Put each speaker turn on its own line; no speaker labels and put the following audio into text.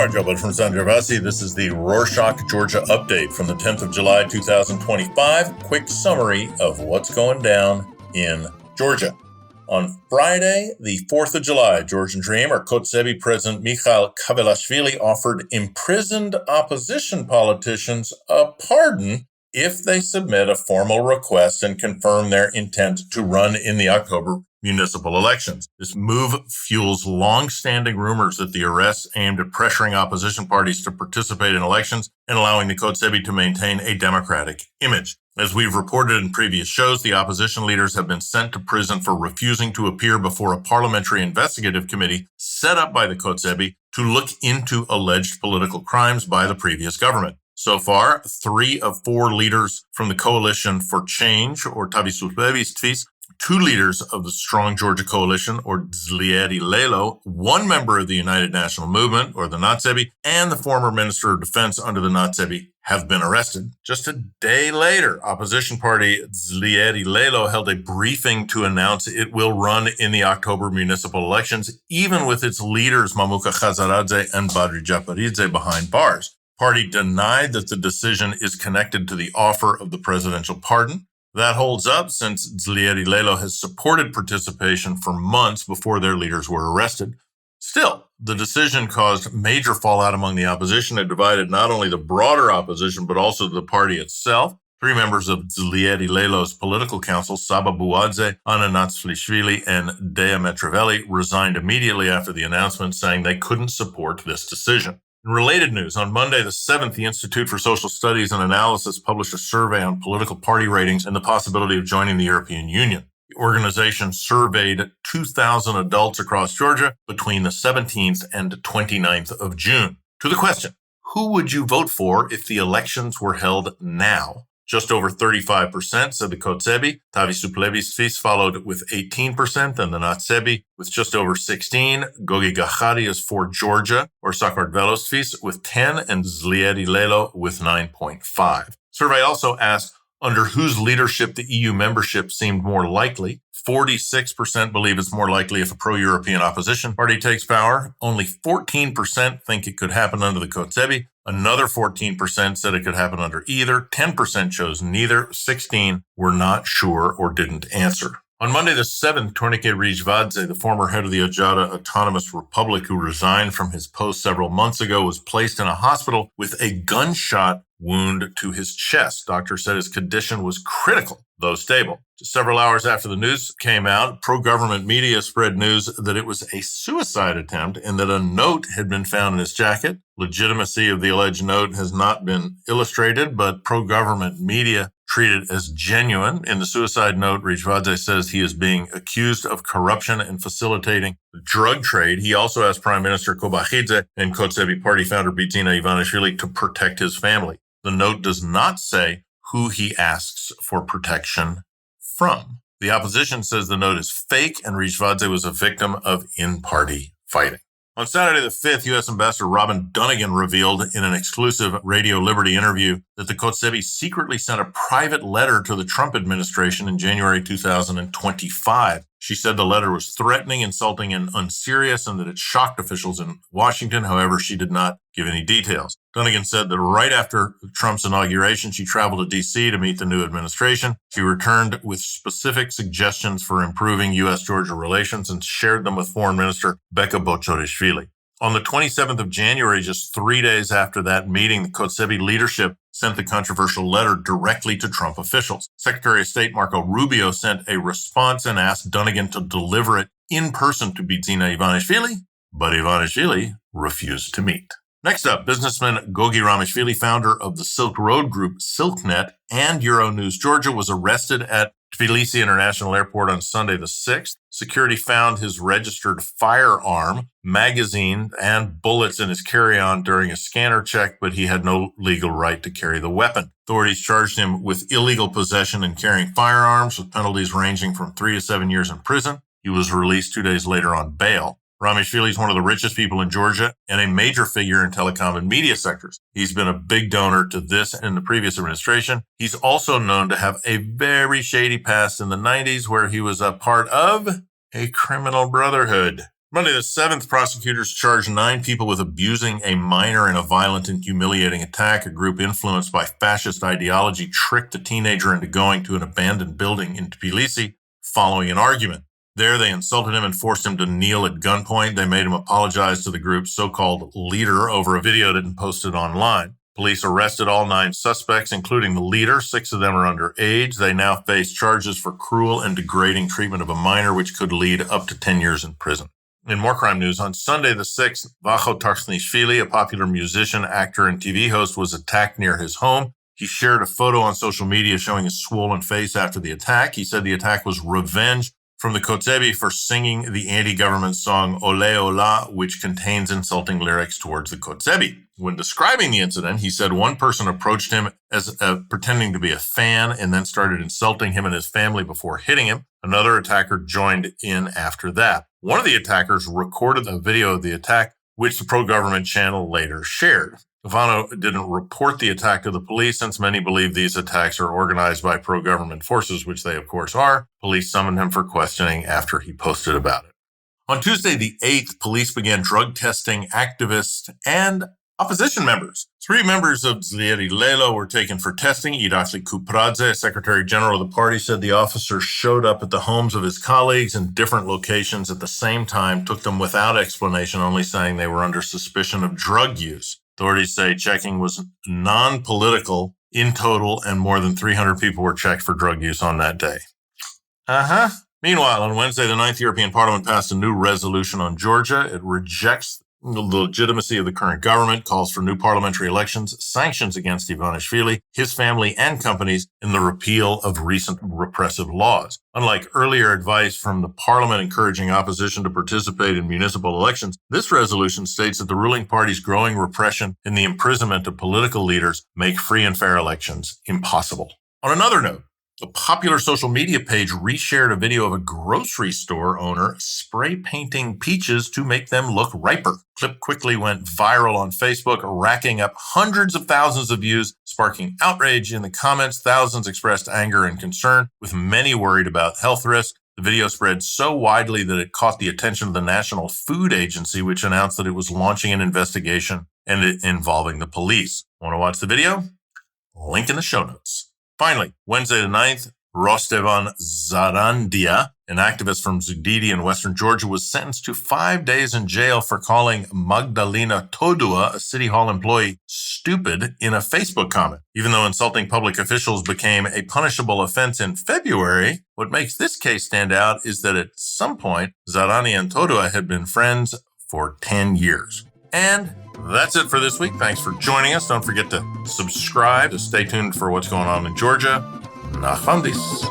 Mark Gilbert from San Gervasi. This is the Rorschach, Georgia update from the 10th of July, 2025. Quick summary of what's going down in Georgia. On Friday, the 4th of July, Georgian Dream, or Kotsebi President Mikhail Kavelashvili offered imprisoned opposition politicians a pardon if they submit a formal request and confirm their intent to run in the October municipal elections. This move fuels long-standing rumors that the arrests aimed at pressuring opposition parties to participate in elections and allowing the Kotsebi to maintain a democratic image. As we've reported in previous shows, the opposition leaders have been sent to prison for refusing to appear before a parliamentary investigative committee set up by the Kotsebi to look into alleged political crimes by the previous government. So far, 3 of 4 leaders from the Coalition for Change, or Tavisuplevis, 2 leaders of the Strong Georgia Coalition, or Zlieri Lelo, 1 member of the United National Movement, or the Natsebi, and the former Minister of Defense under the Natsebi have been arrested. Just a day later, opposition party Zlieri Lelo held a briefing to announce it will run in the October municipal elections, even with its leaders Mamuka Khazaradze and Badri Japaridze behind bars. Party denied that the decision is connected to the offer of the presidential pardon. That holds up since Zlieri Lelo has supported participation for months before their leaders were arrested. Still, the decision caused major fallout among the opposition. It divided not only the broader opposition, but also the party itself. 3 members of Zlieri Lelo's political council, Saba Buadze, Anna Natsflishvili, and Dea Metravelli, resigned immediately after the announcement, saying they couldn't support this decision. In related news, on Monday the 7th, the Institute for Social Studies and Analysis published a survey on political party ratings and the possibility of joining the European Union. The organization surveyed 2,000 adults across Georgia between the 17th and 29th of June. To the question, who would you vote for if the elections were held now? Just over 35% said the Kotsebi. Tavisuplevis followed with 18%, and the Natsebi with just over 16%. Gogi Gachari is for Georgia, or Sakartvelosvis, with 10%, and Zlieri Lelo with 9.5%. Survey also asked under whose leadership the EU membership seemed more likely. 46% believe it's more likely if a pro-European opposition party takes power. Only 14% think it could happen under the Kotsebi. Another 14% said it could happen under either. 10% chose neither. 16% were not sure or didn't answer. On Monday the 7th, Tornike Rijvadze, the former head of the Ojada Autonomous Republic who resigned from his post several months ago, was placed in a hospital with a gunshot wound to his chest. Doctors said his condition was critical, though stable. Just several hours after the news came out, pro-government media spread news that it was a suicide attempt and that a note had been found in his jacket. Legitimacy of the alleged note has not been illustrated, but pro-government media treat it as genuine. In the suicide note, Rijvadze says he is being accused of corruption and facilitating the drug trade. He also asked Prime Minister Kobakhidze and Kotsebi party founder Bidzina Ivanishvili to protect his family. The note does not say who he asks for protection from. The opposition says the note is fake and Rijvadze was a victim of in-party fighting. On Saturday the 5th, U.S. Ambassador Robin Dunnigan revealed in an exclusive Radio Liberty interview that the Kotsebi secretly sent a private letter to the Trump administration in January 2025. She said the letter was threatening, insulting, and unserious, and that it shocked officials in Washington. However, she did not give any details. Dunnigan said that right after Trump's inauguration, she traveled to D.C. to meet the new administration. She returned with specific suggestions for improving U.S.-Georgia relations and shared them with Foreign Minister Beka Bochorishvili. On the 27th of January, just 3 days after that meeting, the Kotsebi leadership sent the controversial letter directly to Trump officials. Secretary of State Marco Rubio sent a response and asked Dunnigan to deliver it in person to Bidzina Ivanishvili, but Ivanishvili refused to meet. Next up, businessman Gogi Ramishvili, founder of the Silk Road Group SilkNet and Euronews Georgia, was arrested at Tbilisi International Airport on Sunday the 6th. Security found his registered firearm, magazine, and bullets in his carry-on during a scanner check, but he had no legal right to carry the weapon. Authorities charged him with illegal possession and carrying firearms, with penalties ranging from 3 to 7 years in prison. He was released 2 days later on bail. Ramishvili is one of the richest people in Georgia and a major figure in telecom and media sectors. He's been a big donor to this and the previous administration. He's also known to have a very shady past in the 90s where he was a part of a criminal brotherhood. Monday the 7th, prosecutors charged 9 people with abusing a minor in a violent and humiliating attack. A group influenced by fascist ideology tricked a teenager into going to an abandoned building in Tbilisi following an argument. There, they insulted him and forced him to kneel at gunpoint. They made him apologize to the group's so-called leader over a video that had been posted online. Police arrested all 9 suspects, including the leader. 6 of them are underage. They now face charges for cruel and degrading treatment of a minor, which could lead up to 10 years in prison. In more crime news, on Sunday the 6th, Vacho Tarsnishvili, a popular musician, actor, and TV host, was attacked near his home. He shared a photo on social media showing his swollen face after the attack. He said the attack was revenge from the Kotzebi for singing the anti-government song Ole Ola, which contains insulting lyrics towards the Kotzebi. When describing the incident, he said one person approached him as pretending to be a fan and then started insulting him and his family before hitting him. Another attacker joined in after that. One of the attackers recorded a video of the attack, which the pro-government channel later shared. Ivano didn't report the attack to the police since many believe these attacks are organized by pro-government forces, which they of course are. Police summoned him for questioning after he posted about it. On Tuesday the 8th, police began drug testing activists and opposition members. 3 members of Zlieri Lelo were taken for testing. Irakli Kupradze, Secretary General of the party, said the officer showed up at the homes of his colleagues in different locations at the same time, took them without explanation, only saying they were under suspicion of drug use. Authorities say checking was non-political in total, and more than 300 people were checked for drug use on that day. Meanwhile, on Wednesday, the 9th European Parliament passed a new resolution on Georgia. It rejects the legitimacy of the current government, calls for new parliamentary elections, sanctions against Ivanishvili, his family, and companies in the repeal of recent repressive laws. Unlike earlier advice from the parliament encouraging opposition to participate in municipal elections, this resolution states that the ruling party's growing repression and the imprisonment of political leaders make free and fair elections impossible. On another note, a popular social media page reshared a video of a grocery store owner spray painting peaches to make them look riper. Clip quickly went viral on Facebook, racking up hundreds of thousands of views, sparking outrage in the comments. Thousands expressed anger and concern, with many worried about health risks. The video spread so widely that it caught the attention of the National Food Agency, which announced that it was launching an investigation involving the police. Want to watch the video? Link in the show notes. Finally, Wednesday the 9th, Rostevan Zarandia, an activist from Zudidi in western Georgia, was sentenced to 5 days in jail for calling Magdalena Todua, a city hall employee, stupid in a Facebook comment. Even though insulting public officials became a punishable offense in February, what makes this case stand out is that at some point, Zarani and Todua had been friends for 10 years. And that's it for this week. Thanks for joining us. Don't forget to subscribe to stay tuned for what's going on in Georgia. Nachandis.